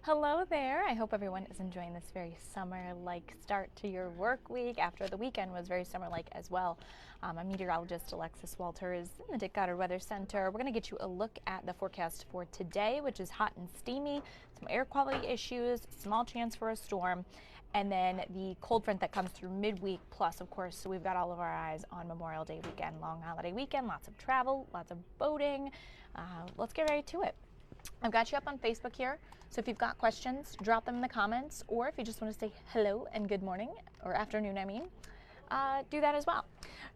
Hello there. I hope everyone is enjoying this very summer-like start to your work week after the weekend was very summer-like as well. I'm meteorologist Alexis Walters in the Dick Goddard Weather Center. We're going to get you a look at the forecast for today, which is hot and steamy, some air quality issues, small chance for a storm, and then the cold front that comes through midweek. Plus, of course, so we've got all of our eyes on Memorial Day weekend, long holiday weekend, lots of travel, lots of boating. Let's get right to it. I've got you up on Facebook here, so if you've got questions, drop them in the comments, or if you just want to say hello and good morning, or afternoon, do that as well.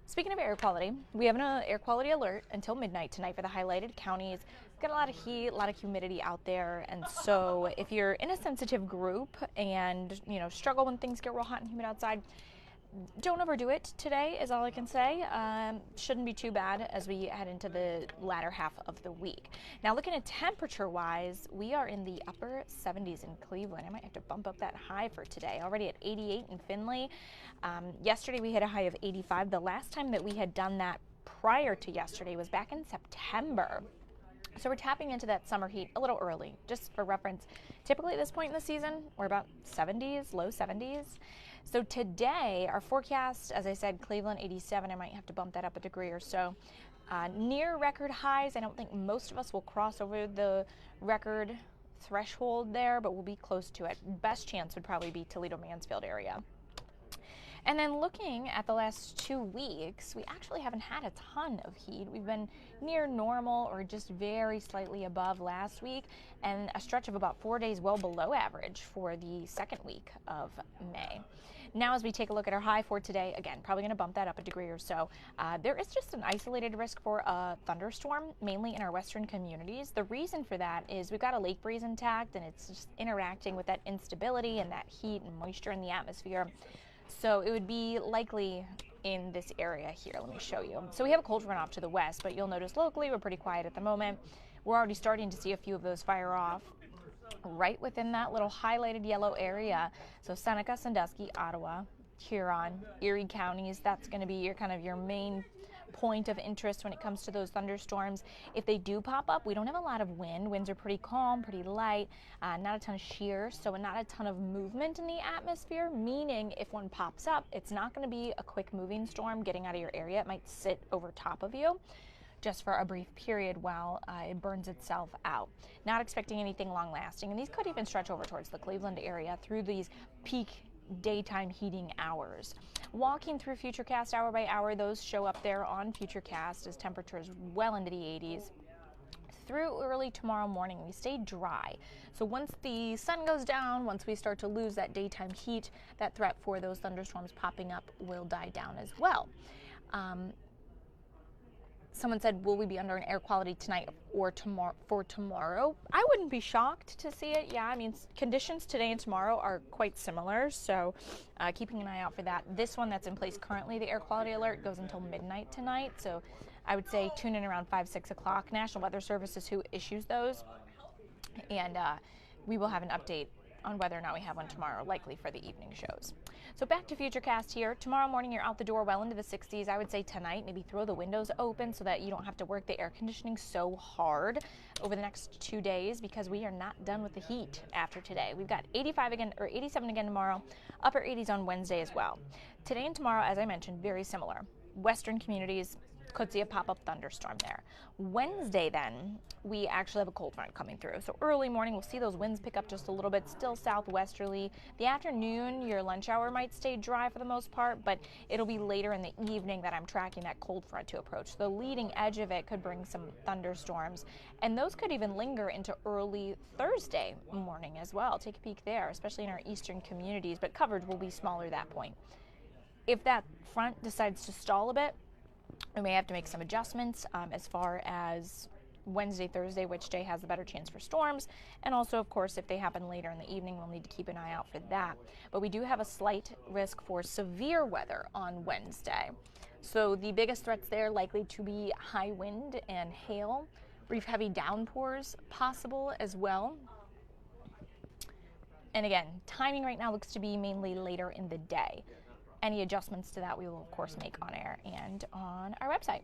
Speaking of air quality, we have an air quality alert until midnight tonight for the highlighted counties. We've got a lot of heat, a lot of humidity out there, and so if you're in a sensitive group and struggle when things get real hot and humid outside, don't overdo it today is all I can say. Shouldn't be too bad as we head into the latter half of the week. Now looking at temperature wise, we are in the upper 70s in Cleveland. I might have to bump up that high for today. Already at 88 in Findlay. Yesterday we hit a high of 85. The last time that we had done that prior to yesterday was back in September. So we're tapping into that summer heat a little early. Just for reference, typically at this point in the season, we're about 70s, low 70s. So today, our forecast, as I said, Cleveland 87. I might have to bump that up a degree or so. Near record highs. I don't think most of us will cross over the record threshold there, but we'll be close to it. Best chance would probably be Toledo-Mansfield area. And then looking at the last 2 weeks, we actually haven't had a ton of heat. We've been near normal or just very slightly above last week, and a stretch of about 4 days well below average for the second week of May. Now as we take a look at our high for today, again, probably going to bump that up a degree or so. There is just an isolated risk for a thunderstorm, mainly in our western communities. The reason for that is we've got a lake breeze intact, and it's just interacting with that instability and that heat and moisture in the atmosphere. So it would be likely in this area here. Let me show you. So we have a cold front off to the west, but you'll notice locally we're pretty quiet at the moment. We're already starting to see a few of those fire off right within that little highlighted yellow area. So Seneca, Sandusky, Ottawa, Huron, Erie counties, that's going to be your main point of interest when it comes to those thunderstorms. If they do pop up, we don't have a lot of wind. Winds are pretty calm, pretty light, not a ton of shear, so not a ton of movement in the atmosphere, meaning if one pops up, it's not going to be a quick moving storm getting out of your area. It might sit over top of you just for a brief period while it burns itself out. Not expecting anything long lasting, and these could even stretch over towards the Cleveland area through these peak daytime heating hours. Walking through Futurecast hour by hour, those show up there on Futurecast as temperatures well into the 80s. Through early tomorrow morning, we stay dry. So once the sun goes down, once we start to lose that daytime heat, that threat for those thunderstorms popping up will die down as well. Someone said, will we be under an air quality tonight or tomorrow? I wouldn't be shocked to see it. Yeah, I mean, conditions today and tomorrow are quite similar, so keeping an eye out for that. This one that's in place currently, the air quality alert, goes until midnight tonight, so I would say tune in around 5, 6 o'clock. National Weather Service is who issues those, and we will have an update on whether or not we have one tomorrow, likely for the evening shows. So back to Futurecast here. Tomorrow morning, you're out the door well into the 60s. I would say tonight, maybe throw the windows open so that you don't have to work the air conditioning so hard over the next 2 days, because we are not done with the heat after today. We've got 85 again, or 87 again tomorrow, upper 80s on Wednesday as well. Today and tomorrow, as I mentioned, very similar. Western communities could see a pop-up thunderstorm there. Wednesday then, we actually have a cold front coming through. So early morning, we'll see those winds pick up just a little bit, still southwesterly. The afternoon, your lunch hour might stay dry for the most part, but it'll be later in the evening that I'm tracking that cold front to approach. The leading edge of it could bring some thunderstorms, and those could even linger into early Thursday morning as well. Take a peek there, especially in our eastern communities, but coverage will be smaller at that point. If that front decides to stall a bit, we may have to make some adjustments as far as Wednesday, Thursday, which day has the better chance for storms. And also, of course, if they happen later in the evening, we'll need to keep an eye out for that. But we do have a slight risk for severe weather on Wednesday. So the biggest threats there likely to be high wind and hail, brief heavy downpours possible as well. And again, timing right now looks to be mainly later in the day. Any adjustments to that we will, of course, make on air and on our website.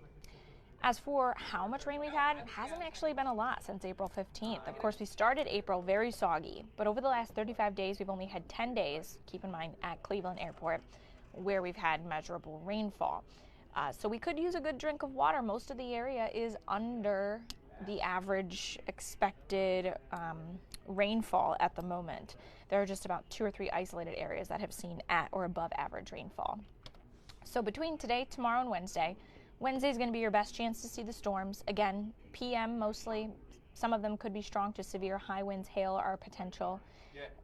As for how much rain we've had, it hasn't actually been a lot since April 15th. Of course, we started April very soggy, but over the last 35 days, we've only had 10 days, keep in mind, at Cleveland Airport, where we've had measurable rainfall. So we could use a good drink of water. Most of the area is under the average expected rainfall at the moment. There are just about 2 or 3 isolated areas that have seen at or above average rainfall. So between today, tomorrow, and Wednesday is going to be your best chance to see the storms. Again, PM mostly. Some of them could be strong to severe. High winds, hail are potential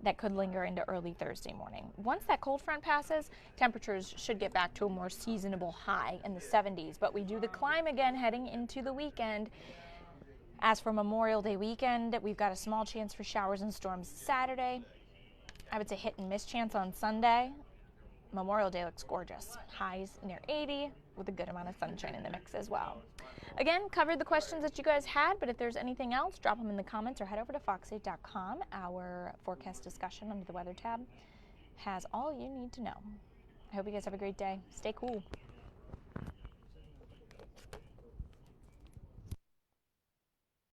that could linger into early Thursday morning. Once that cold front passes, temperatures should get back to a more seasonable high in the 70s. But we do the climb again heading into the weekend. As for Memorial Day weekend, we've got a small chance for showers and storms Saturday. I would say hit and miss chance on Sunday. Memorial Day looks gorgeous. Highs near 80 with a good amount of sunshine in the mix as well. Again, covered the questions that you guys had, but if there's anything else, drop them in the comments or head over to fox8.com. Our forecast discussion under the weather tab has all you need to know. I hope you guys have a great day. Stay cool.